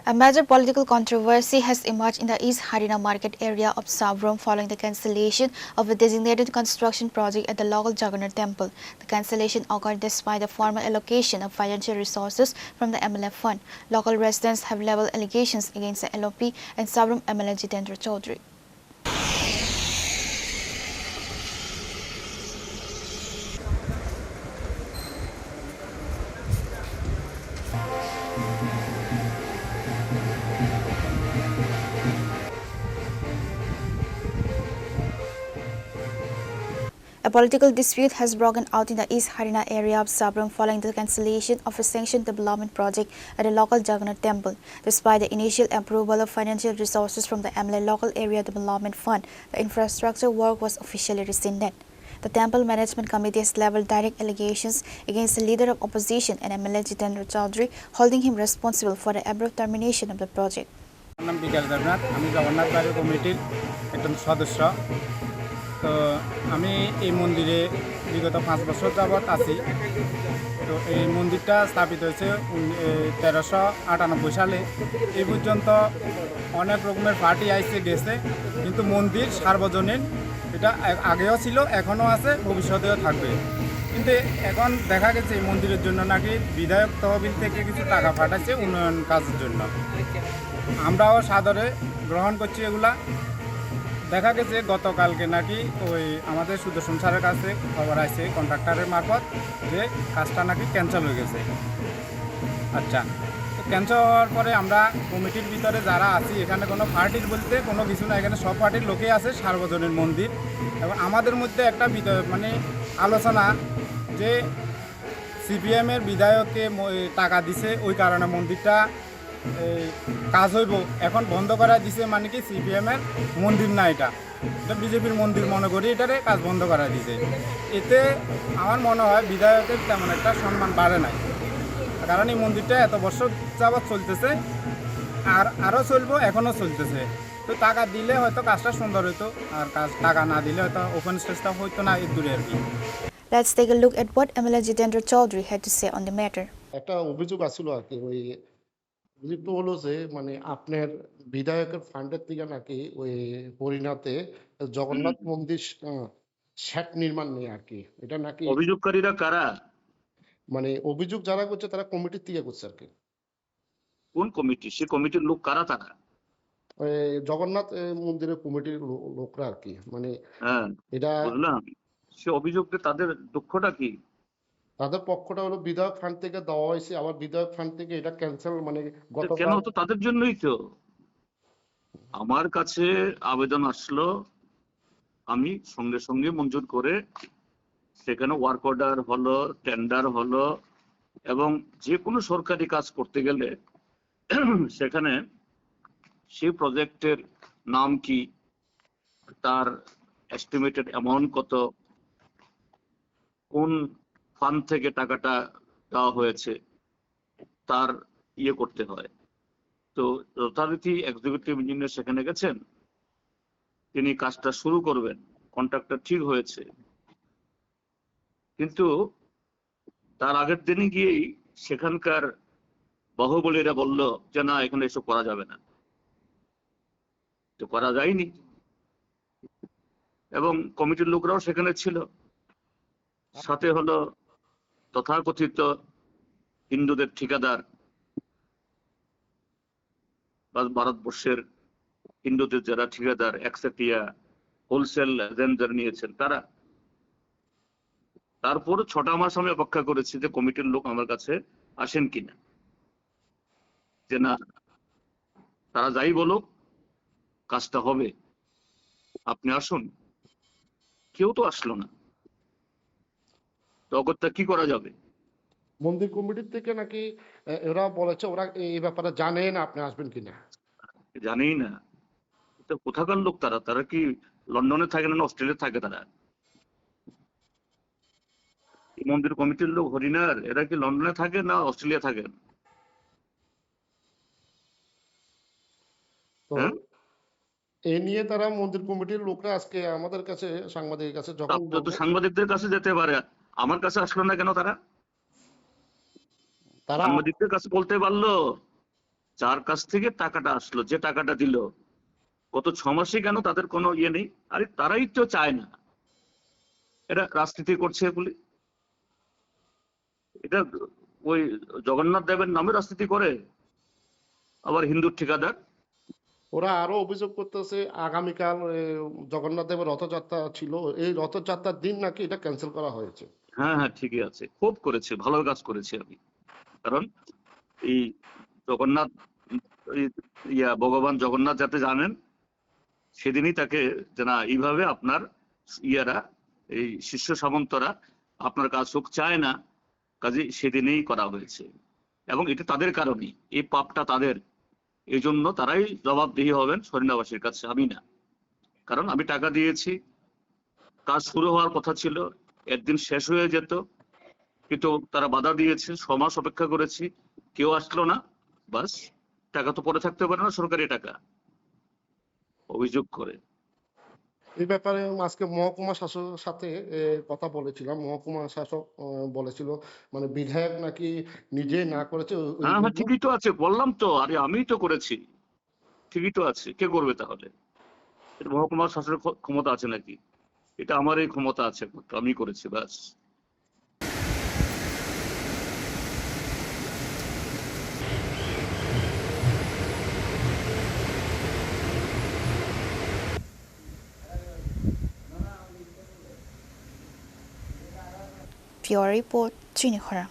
A major political controversy has emerged in the East Harina market area of Sabrom following the cancellation of a designated construction project at the local Jagannath temple. The cancellation occurred despite the formal allocation of financial resources from the MLF fund. Local residents have leveled allegations against the LOP and Sabrom MLA Jitendra Chaudhary. A political dispute has broken out in the East Harina area of Sabrom following the cancellation of a sanctioned development project at a local Jagannath temple. Despite the initial approval of financial resources from the MLA Local Area Development Fund, the infrastructure work was officially rescinded. The temple management committee has leveled direct allegations against the leader of opposition and MLA Jitendra Chaudhary, holding him responsible for the abrupt termination of the project. নাম বিকাশ দেবনাথ, আমি জগন্নাথ বাড়ি কমিটির একজন সদস্য। তো আমি এই মন্দিরে বিগত 5 বছর যাবৎ আছি। তো এই মন্দিরটা স্থাপিত হয়েছে 1398 সালে। এই পর্যন্ত অনেক রকমের পার্টি আইসে গেছে, কিন্তু মন্দির সার্বজনীন। এটা আগেও ছিল, এখনও আছে, ভবিষ্যতেও থাকবে। কিন্তু এখন দেখা গেছে এই মন্দিরের জন্য নাকি বিধায়ক তহবিল থেকে কিছু টাকা পাঠাচ্ছে উন্নয়ন কাজের জন্য। আমরাও সাদরে গ্রহণ করছি এগুলা। দেখা গেছে গতকালকে নাকি ওই আমাদের সুদর্শন স্যারের কাছে খবর আসছে কন্ট্রাক্টরের মারফত যে কাজটা নাকি ক্যান্সেল হয়ে গেছে। আচ্ছা, তো ক্যান্সেল হওয়ার পরে আমরা কমিটির ভিতরে যারা আছি, এখানে কোনো পার্টির বলতে কোনো কিছু না, এখানে সব পার্টির লোকেই আছে, সার্বজনীন মন্দির। এবং আমাদের মধ্যে একটা মানে আলোচনা যে সিপিএমের বিধায়ককে টাকা দিছে, ওই কারণে মন্দিরটা কাজ হইব। এখন বন্ধ করা দিছে মানে কি সিপিএমের মন্দির না, এটা বিজেপির মন্দির মনে করি, এটারে কাজ বন্ধ করা দিছে। এতে আমার মনে হয় বিধায়কের তেমন একটা সম্মান বাড়ে নাই, কারণ এই মন্দিরটা এত বছর যাবৎ চলতেছে, আর আরও চলবো, এখনও চলতেছে। তো টাকা দিলে হয়তো কাজটা সুন্দর হইতো, আর টাকা না দিলে হয়তো ওপেন স্টেজটা হইতো না, এর দূরে আর কি। Let's take a look at what MLA Jitendra Chaudhary had to say on the matter. একটা অভিযোগ আসছিল আর কি, ওই অভিযোগটা হলো যে মানে আপনার বিধায়কের ফান্ডের থেকে নাকি ওই হরিণাতে জগন্নাথ মন্দির শ্যাট নির্মাণ নেই আর কি। এটা নাকি অভিযোগকারীরা কারা? মানে অভিযোগ যারা করছে তারা কমিটির থেকে করছে আর কি। কোন কমিটি? সে কমিটির লোক কারা তারা? ওই জগন্নাথ মন্দিরের কমিটির লোকরা আর কি। মানে হ্যাঁ, এটা বুঝলাম। সে অভিযোগটা তাদের দুঃখটা কি? তাদের পক্ষটা হলো বিধায়ক ফান্ড থেকে দেওয়া হয়েছে, আবার বিধায়ক ফান্ড থেকে এটা ক্যান্সেল, মানে কেন? গতকাল তো তাদের জন্যই তো আমার কাছে আবেদন আসলো, আমি সঙ্গে সঙ্গে মঞ্জুর করে সেখানে ওয়ার্ক অর্ডার হলো, টেন্ডার হলো, এবং যে কোনো সরকারি কাজ করতে গেলে সেখানে সেই প্রজেক্টের নাম কি, তার এস্টিমেটেড অ্যামাউন্ট কত, কোন ফান্ড থেকে টাকাটা দেওয়া হয়েছে, তার করতে হয়। তো যথারীতি এক্সিকিউটিভ ইঞ্জিনিয়ার সেখানে গেছেন, তিনি কাজটা শুরু করবেন, কন্ট্রাক্টর ঠিক হয়েছে, কিন্তু তার আগের দিনে গিয়েই সেখানকার বাহুবলীরা বলল যে না, এখানে এসব করা যাবে না। তো করা যায়নি, এবং কমিটির লোকরাও সেখানে ছিল, সাথে হলো তথাকথিত হিন্দুদের ঠিকাদার বা ভারতবর্ষের হিন্দুদের যারা ঠিকাদার, একচেটিয়া হোলসেল এজেন্ট যারা নিয়েছেন তারা। তারপর 6টা মাস আমি অপেক্ষা করেছি যে কমিটির লোক আমার কাছে আসেন কিনা, যে না, তারা যাই বলুক কাজটা হবে, আপনি আসুন। কেউ তো আসলো না। তখন কি করা যাবে? মন্দির কমিটির থেকে নাকি এরা বলেছে ওরা এই ব্যাপারে জানে না, আপনি আসবেন কিনা। জানি না তো কোথাকার লোক তারা। তারা কি লন্ডনে থাকে না অস্ট্রেলিয়া থাকে? তারা মন্দির কমিটির লোক হরিণার, এরা কি লন্ডনে থাকে না অস্ট্রেলিয়া থাকেন? তো এই নিয়ে তারা মন্দির কমিটির লোকরা আজকে আমাদের কাছে, সাংবাদিকের কাছে যখন সাংবাদিকদের কাছে যেতে পারে, আমার কাছে আসলো না কেন? তারা সাংবাদিকদের কাছে বলতে পারলো যার কাছ থেকে টাকাটা আসলো, যে টাকাটা দিল, গত 6 মাসে কেন তাদের কোনো ইয়ে নেই? আরে তারাই তো চায় না, এটা রাজনীতি করছে বলে। এটা ওই জগন্নাথ দেবের নামে রাজনীতি করে, আবার হিন্দু ঠিকাদার। ওরা আরো অভিযোগ করতেছে আগামীকাল জগন্নাথ দেবের রথযাত্রা ছিল, এই রথযাত্রার দিন নাকি এটা ক্যান্সেল করা হয়েছে। হ্যাঁ হ্যাঁ, ঠিকই আছে, খুব করেছে, ভালো কাজ করেছে আমি। কারণ এই জগন্নাথ, ভগবান জগন্নাথ যাতে জানেন, সেদিনই তাকে যে না, এইভাবে আপনার ইয়ারা, এই শিষ্য সামন্তরা আপনার কাজ হোক চায় না, কাজে সেদিনেই করা হয়েছে। এবং এটা তাদের কারণেই, এই পাপটা তাদের, এই জন্য তারাই জবাবদিহি হবেন হরিণাবাসীর কাছে, আমি না। কারণ আমি টাকা দিয়েছি, কাজ শুরু হওয়ার কথা ছিল, একদিন শেষ হয়ে যেত, কিন্তু তারা বাধা দিয়েছে, 6 মাস অপেক্ষা করেছি, কেউ আসলো না। বাস, টাকা তো পরে থাকতে পারে না, সরকারি টাকা, অভিযোগ করে। এই ব্যাপারে আজকে মহকুমা শাসকের সাথে কথা বলেছিলাম। মহকুমা শাসক বলেছিল মানে বিধায়ক নাকি নিজে না করেছে ওই হ্যাঁ হ্যাঁ, জন্য। ঠিকই তো আছে, বললাম তো, আরে আমিই তো করেছি, ঠিকই তো আছে, কে করবে তাহলে? এটা মহকুমা শাসনের ক্ষমতা আছে নাকি? এটা আমার এই ক্ষমতা আছে, আমি করেছি, ব্যাস। Pure Report, Chini Khora.